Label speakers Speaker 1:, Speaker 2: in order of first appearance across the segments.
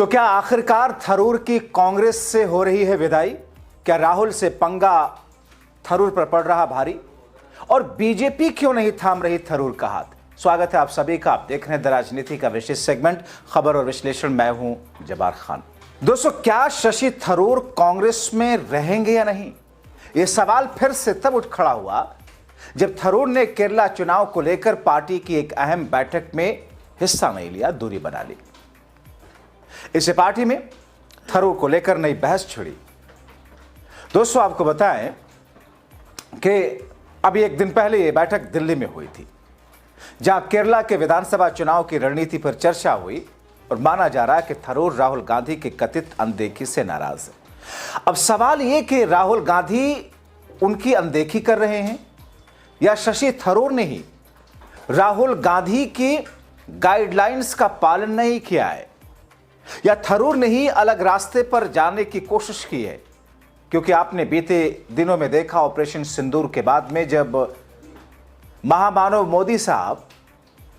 Speaker 1: तो क्या आखिरकार थरूर की कांग्रेस से हो रही है विदाई? क्या राहुल से पंगा थरूर पर पड़ रहा भारी? और बीजेपी क्यों नहीं थाम रही थरूर का हाथ? स्वागत है आप सभी का। आप देख रहे हैं द राजनीति का विशेष सेगमेंट खबर और विश्लेषण। मैं हूं जबार खान। दोस्तों, क्या शशि थरूर कांग्रेस में रहेंगे या नहीं, यह सवाल फिर से तब उठ खड़ा हुआ जब थरूर ने केरला चुनाव को लेकर पार्टी की एक अहम बैठक में हिस्सा नहीं लिया, दूरी बना ली। इसे पार्टी में थरूर को लेकर नई बहस छिड़ी। दोस्तों, आपको बताएं कि अभी एक दिन पहले यह बैठक दिल्ली में हुई थी, जहां केरला के विधानसभा चुनाव की रणनीति पर चर्चा हुई और माना जा रहा है कि थरूर राहुल गांधी की कथित अनदेखी से नाराज है। अब सवाल यह कि राहुल गांधी उनकी अनदेखी कर रहे हैं या शशि थरूर ने ही राहुल गांधी की गाइडलाइंस का पालन नहीं किया है, या थरूर ने ही अलग रास्ते पर जाने की कोशिश की है। क्योंकि आपने बीते दिनों में देखा ऑपरेशन सिंदूर के बाद में जब महामानव मोदी साहब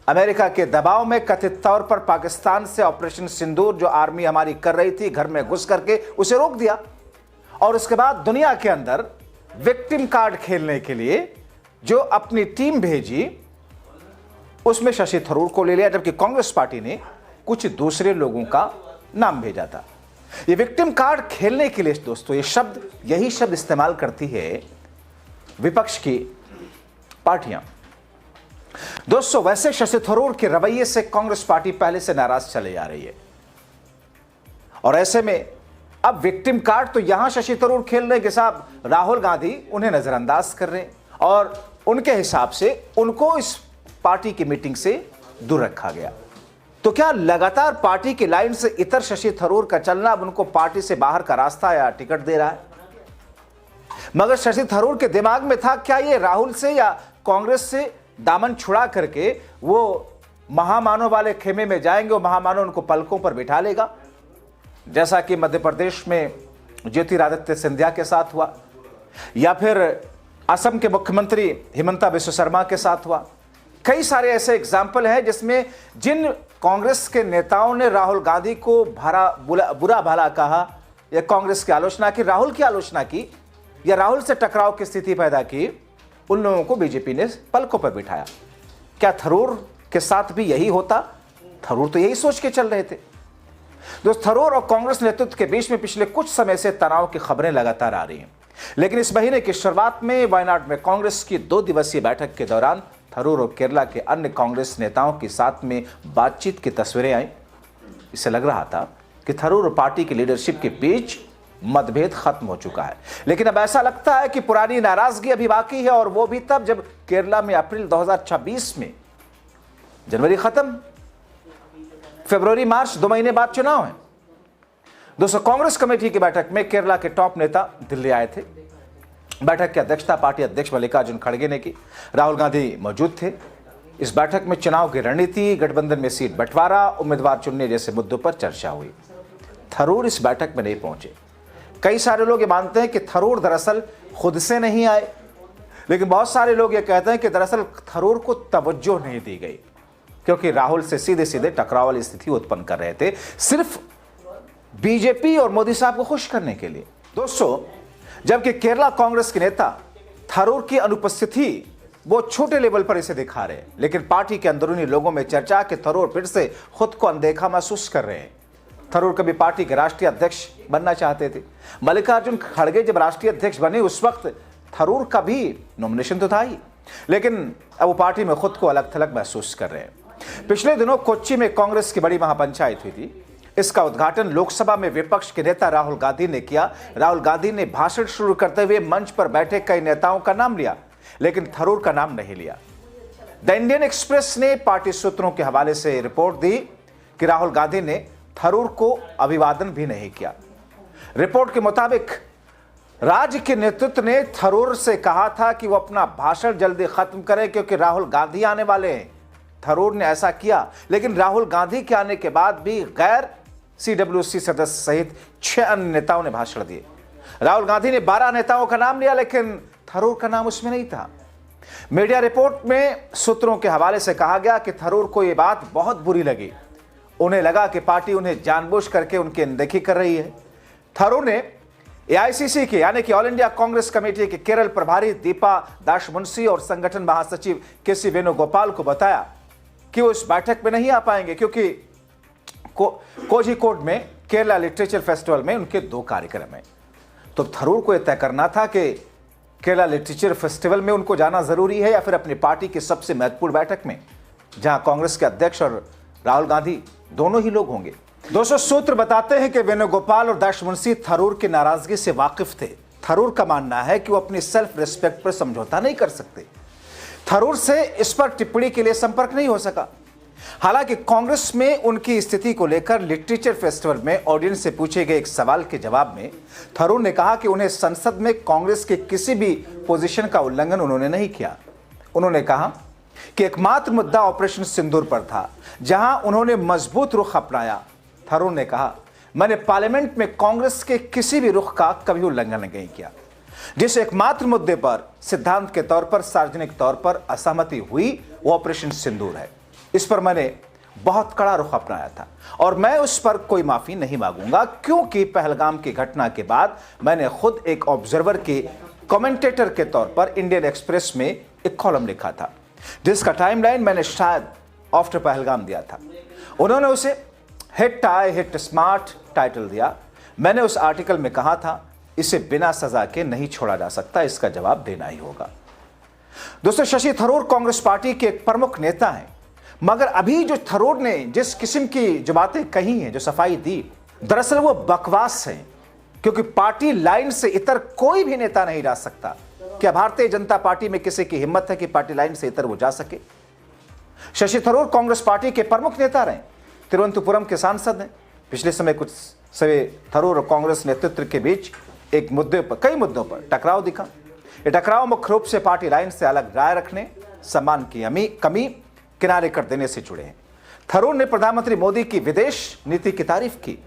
Speaker 1: अमेरिका के दबाव में कथित तौर पर पाकिस्तान से ऑपरेशन सिंदूर जो आर्मी हमारी कर रही थी घर में घुस करके उसे रोक दिया, और उसके बाद दुनिया के अंदर विक्टिम कार्ड खेलने के लिए जो अपनी टीम भेजी उसमें शशि थरूर को ले लिया, जबकि कांग्रेस पार्टी ने कुछ दूसरे लोगों का नाम भेजा था। ये विक्टिम कार्ड खेलने के लिए दोस्तों यही शब्द इस्तेमाल करती है विपक्ष की पार्टियां। दोस्तों, वैसे शशि थरूर के रवैये से कांग्रेस पार्टी पहले से नाराज चले जा रही है, और ऐसे में अब विक्टिम कार्ड तो यहां शशि थरूर खेल रहे हैं कि साहब राहुल गांधी उन्हें नजरअंदाज कर रहे हैं और उनके हिसाब से उनको इस पार्टी की मीटिंग से दूर रखा गया। तो क्या लगातार पार्टी की लाइन से इतर शशि थरूर का चलना अब उनको पार्टी से बाहर का रास्ता या टिकट दे रहा है? मगर शशि थरूर के दिमाग में था क्या ये राहुल से या कांग्रेस से दामन छुड़ा करके वो महामानव वाले खेमे में जाएंगे और महामानव उनको पलकों पर बिठा लेगा, जैसा कि मध्य प्रदेश में ज्योतिरादित्य सिंधिया के साथ हुआ, या फिर असम के मुख्यमंत्री हिमंता बिस्वा शर्मा के साथ हुआ। कई सारे ऐसे एग्जाम्पल हैं जिसमें जिन कांग्रेस के नेताओं ने राहुल गांधी को बुरा भला कहा या कांग्रेस की आलोचना की, राहुल की आलोचना की या राहुल से टकराव की स्थिति पैदा की, उन लोगों को बीजेपी ने पलकों पर बिठाया। क्या थरूर के साथ भी यही होता? थरूर तो यही सोच के चल रहे थे। दोस्त, थरूर और कांग्रेस नेतृत्व के बीच में पिछले कुछ समय से तनाव की खबरें लगातार आ रही हैं, लेकिन इस महीने की शुरुआत में वायनाड में कांग्रेस की 2 दिवसीय बैठक के दौरान थरूर और केरला के अन्य कांग्रेस नेताओं के साथ में बातचीत की तस्वीरें आई। इससे लग रहा था कि थरूर और पार्टी की लीडरशिप के बीच मतभेद खत्म हो चुका है, लेकिन अब ऐसा लगता है कि पुरानी नाराजगी अभी बाकी है, और वो भी तब जब केरला में अप्रैल 2026 में, जनवरी खत्म, फरवरी मार्च 2 महीने बाद चुनाव है। दोस्तों, कांग्रेस कमेटी की बैठक में केरला के टॉप नेता दिल्ली आए थे। बैठक की अध्यक्षता पार्टी अध्यक्ष मल्लिकार्जुन खड़गे ने की। राहुल गांधी मौजूद थे। इस बैठक में चुनाव की रणनीति, गठबंधन में सीट बंटवारा, उम्मीदवार चुनने जैसे मुद्दों पर चर्चा हुई। थरूर इस बैठक में नहीं पहुंचे। कई सारे लोग ये मानते हैं कि थरूर दरअसल खुद से नहीं आए, लेकिन बहुत सारे लोग ये कहते हैं कि दरअसल थरूर को तवज्जो नहीं दी गई, क्योंकि राहुल से सीधे सीधे टकराव वाली स्थिति उत्पन्न कर रहे थे, सिर्फ बीजेपी और मोदी साहब को खुश करने के लिए। दोस्तों, जबकि केरला कांग्रेस के नेता थरूर की अनुपस्थिति वो छोटे लेवल पर इसे दिखा रहे हैं, लेकिन पार्टी के अंदरूनी लोगों में चर्चा कि थरूर फिर से खुद को अनदेखा महसूस कर रहे हैं। थरूर कभी पार्टी के राष्ट्रीय अध्यक्ष बनना चाहते थे। मल्लिकार्जुन खड़गे जब राष्ट्रीय अध्यक्ष बने उस वक्त थरूर का भी नॉमिनेशन तो था ही, लेकिन अब वो पार्टी में खुद को अलग थलग महसूस कर रहे हैं। पिछले दिनों कोच्चि में कांग्रेस की बड़ी महापंचायत हुई थी। इसका उद्घाटन लोकसभा में विपक्ष के नेता राहुल गांधी ने किया। राहुल गांधी ने भाषण शुरू करते हुए मंच पर बैठे कई नेताओं का नाम लिया, लेकिन थरूर का नाम नहीं लिया। द इंडियन एक्सप्रेस ने पार्टी सूत्रों के हवाले से रिपोर्ट दी कि राहुल गांधी ने थरूर को अभिवादन भी नहीं किया। रिपोर्ट के मुताबिक राज्य के नेतृत्व ने थरूर से कहा था कि वो अपना भाषण जल्दी खत्म करें क्योंकि राहुल गांधी आने वाले हैं। थरूर ने ऐसा किया, लेकिन राहुल गांधी के आने के बाद भी गैर CWC सदस्य सहित 6 अन्य नेताओं ने भाषण दिए। राहुल गांधी ने 12 नेताओं का नाम लिया, लेकिन थरूर का नाम उसमें नहीं था। मीडिया रिपोर्ट में सूत्रों के हवाले से कहा गया कि थरूर को यह बात बहुत बुरी लगी। उन्हें लगा कि पार्टी उन्हें जानबूझ करके उनकी अनदेखी कर रही है। थरूर ने एआईसीसी के यानी कि ऑल इंडिया कांग्रेस कमेटी के केरल प्रभारी दीपा दासमुंशी और संगठन महासचिव केसी वेणुगोपाल को बताया कि वो इस बैठक में नहीं आ पाएंगे क्योंकि कोझिकोड में केरला लिटरेचर फेस्टिवल में उनके 2 कार्यक्रम हैं। तो थरूर को यह तय करना था कि केरला लिटरेचर फेस्टिवल में उनको जाना जरूरी है या फिर अपनी पार्टी की सबसे महत्वपूर्ण बैठक में, जहां कांग्रेस के अध्यक्ष और राहुल गांधी दोनों ही लोग होंगे। दोस्तों, सूत्र बताते हैं कि वेणुगोपाल और दासमुंशी थरूर की नाराजगी से वाकिफ थे। थरूर का मानना है कि वो अपनी सेल्फ रिस्पेक्ट पर समझौता नहीं कर सकते। थरूर से इस पर टिप्पणी के लिए संपर्क नहीं हो सका। हालांकि कांग्रेस में उनकी स्थिति को लेकर लिटरेचर फेस्टिवल में ऑडियंस से पूछे गए एक सवाल के जवाब में थरूर ने कहा कि उन्हें संसद में कांग्रेस के किसी भी पोजीशन का उल्लंघन उन्होंने नहीं किया। उन्होंने कहा कि एकमात्र मुद्दा ऑपरेशन सिंदूर पर था, जहां उन्होंने मजबूत रुख अपनाया। थरूर ने कहा, मैंने पार्लियामेंट में कांग्रेस के किसी भी रुख का कभी उल्लंघन नहीं किया। जिस एकमात्र मुद्दे पर सिद्धांत के तौर पर सार्वजनिक तौर पर असहमति हुई वो ऑपरेशन सिंदूर है। इस पर मैंने बहुत कड़ा रुख अपनाया था और मैं उस पर कोई माफी नहीं मांगूंगा, क्योंकि पहलगाम की घटना के बाद मैंने खुद एक ऑब्जर्वर के कमेंटेटर के तौर पर इंडियन एक्सप्रेस में एक कॉलम लिखा था, जिसका टाइमलाइन मैंने शायद आफ्टर पहलगाम दिया था। उन्होंने उसे hit tie hit smart title दिया। मैंने उस आर्टिकल में कहा था, इसे बिना सजा के नहीं छोड़ा जा सकता, इसका जवाब देना ही होगा। दोस्तों, शशि थरूर कांग्रेस पार्टी के एक प्रमुख नेता हैं, मगर अभी जो थरूर ने जिस किस्म की जो बातें कही हैं, जो सफाई दी, दरअसल वो बकवास है, क्योंकि पार्टी लाइन से इतर कोई भी नेता नहीं जा सकता। क्या भारतीय जनता पार्टी में किसी की हिम्मत है कि पार्टी लाइन से इतर वो जा सके? शशि थरूर कांग्रेस पार्टी के प्रमुख नेता रहे, तिरुवनंतपुरम के सांसद हैं। पिछले समय कुछ समय थरूर और कांग्रेस नेतृत्व के बीच एक मुद्दे पर, कई मुद्दों पर टकराव दिखा। ये टकराव मुख्य रूप से पार्टी लाइन से अलग राय रखने, सम्मान की कमी किनारे कर देने से जुड़े हैं। थरूर ने प्रधानमंत्री मोदी की विदेश नीति की तारीफ की,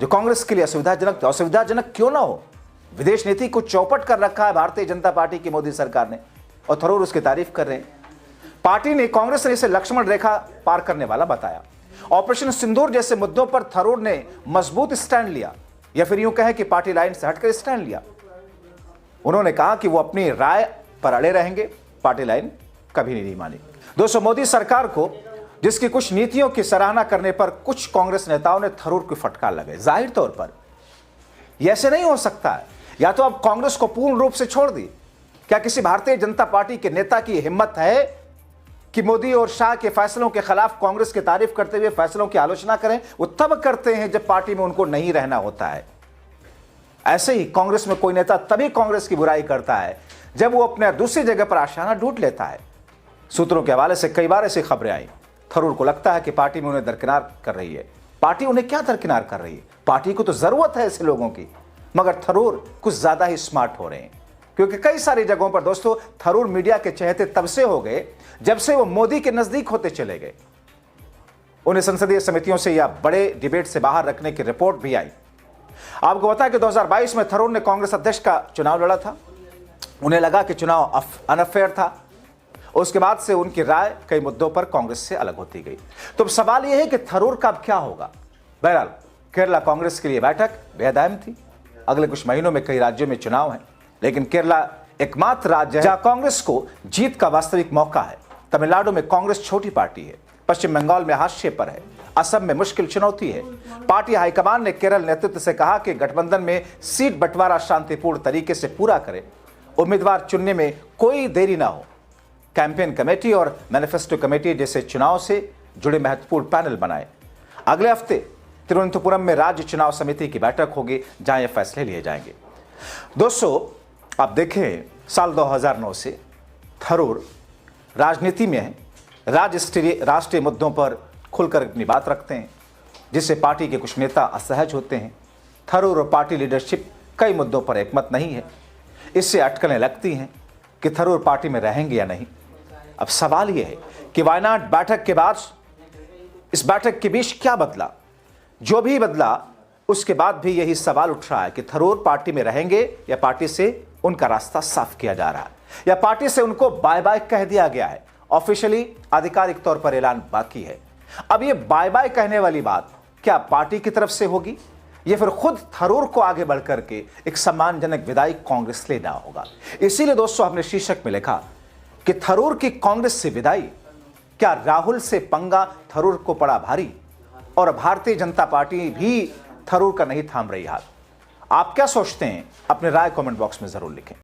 Speaker 1: जो कांग्रेस के लिए असुविधाजनक। असुविधाजनक क्यों ना हो, विदेश नीति को चौपट कर रखा है भारतीय जनता पार्टी की मोदी सरकार ने, और थरूर उसकी तारीफ कर रहे हैं। पार्टी ने, कांग्रेस ने इसे लक्ष्मण रेखा पार करने वाला बताया। ऑपरेशन सिंदूर जैसे मुद्दों पर थरूर ने मजबूत स्टैंड लिया, या फिर यूं कहें कि पार्टी लाइन से हटकर स्टैंड लिया। उन्होंने कहा कि वो अपनी राय पर अड़े रहेंगे, पार्टी लाइन कभी नहीं मानी। दोस्तों, मोदी सरकार को जिसकी कुछ नीतियों की सराहना करने पर कुछ कांग्रेस नेताओं ने थरूर को फटकार लगाई। जाहिर तौर पर यह ऐसे नहीं हो सकता है। या तो आप कांग्रेस को पूर्ण रूप से छोड़ दी। क्या किसी भारतीय जनता पार्टी के नेता की हिम्मत है कि मोदी और शाह के फैसलों के खिलाफ कांग्रेस की तारीफ करते हुए फैसलों की आलोचना करें? वो तब करते हैं जब पार्टी में उनको नहीं रहना होता है। ऐसे ही कांग्रेस में कोई नेता तभी कांग्रेस की बुराई करता है जब वो अपने दूसरी जगह पर आशियाना ढूंढ लेता है। सूत्रों के हवाले से कई बार ऐसी खबरें आई। थरूर को लगता है कि पार्टी में उन्हें दरकिनार कर रही है। पार्टी उन्हें क्या दरकिनार कर रही है? पार्टी को तो जरूरत है ऐसे लोगों की। मगर थरूर कुछ ज्यादा ही स्मार्ट हो रहे हैं, क्योंकि कई सारी जगहों पर दोस्तों थरूर मीडिया के चहेते तब से हो गए जब से वो मोदी के नजदीक होते चले गए। उन्हें संसदीय समितियों से या बड़े डिबेट से बाहर रखने की रिपोर्ट भी आई। आपको पता है कि 2022 में थरूर ने कांग्रेस अध्यक्ष का चुनाव लड़ा था। उन्हें लगा कि चुनाव अनफेयर था। उसके बाद से उनकी राय कई मुद्दों पर कांग्रेस से अलग होती गई। तो अब सवाल यह है कि थरूर का अब क्या होगा? बहरहाल केरला कांग्रेस के लिए बैठक बेहद अहम थी। अगले कुछ महीनों में कई राज्यों में चुनाव है, लेकिन केरला एकमात्र राज्य है जहां कांग्रेस को जीत का वास्तविक मौका है। तमिलनाडु में कांग्रेस छोटी पार्टी है, पश्चिम बंगाल में हाशिए पर है, असम में मुश्किल चुनौती है। पार्टी हाईकमान ने केरल नेतृत्व से कहा कि गठबंधन में सीट बंटवारा शांतिपूर्ण तरीके से पूरा करे, उम्मीदवार चुनने में कोई देरी ना हो। कैंपेन कमेटी और मैनिफेस्टो कमेटी जैसे चुनाव से जुड़े महत्वपूर्ण पैनल बनाए। अगले हफ्ते तिरुवनंतपुरम में राज्य चुनाव समिति की बैठक होगी, जहां ये फैसले लिए जाएंगे। दोस्तों, आप देखें, साल 2009 से थरूर राजनीति में है। राष्ट्रीय मुद्दों पर खुलकर अपनी बात रखते हैं, जिससे पार्टी के कुछ नेता असहज होते हैं। थरूर और पार्टी लीडरशिप कई मुद्दों पर एकमत नहीं है। इससे अटकलें लगती हैं कि थरूर पार्टी में रहेंगे या नहीं। अब सवाल यह है कि वायनाड बैठक के बाद इस बैठक के बीच क्या बदला? जो भी बदला, उसके बाद भी यही सवाल उठ रहा है कि थरूर पार्टी में रहेंगे या पार्टी से उनका रास्ता साफ किया जा रहा है, या पार्टी से उनको बाय बाय कह दिया गया है। ऑफिशियली आधिकारिक तौर पर ऐलान बाकी है। अब ये बाय बाय कहने वाली बात क्या पार्टी की तरफ से होगी या फिर खुद थरूर को आगे बढ़कर के एक सम्मानजनक विदाई कांग्रेस लेना होगा? इसीलिए दोस्तों हमने शीर्षक में लिखा कि थरूर की कांग्रेस से विदाई, क्या राहुल से पंगा थरूर को पड़ा भारी, और भारतीय जनता पार्टी भी थरूर का नहीं थाम रही हाथ। आप क्या सोचते हैं? अपने राय कमेंट बॉक्स में जरूर लिखें।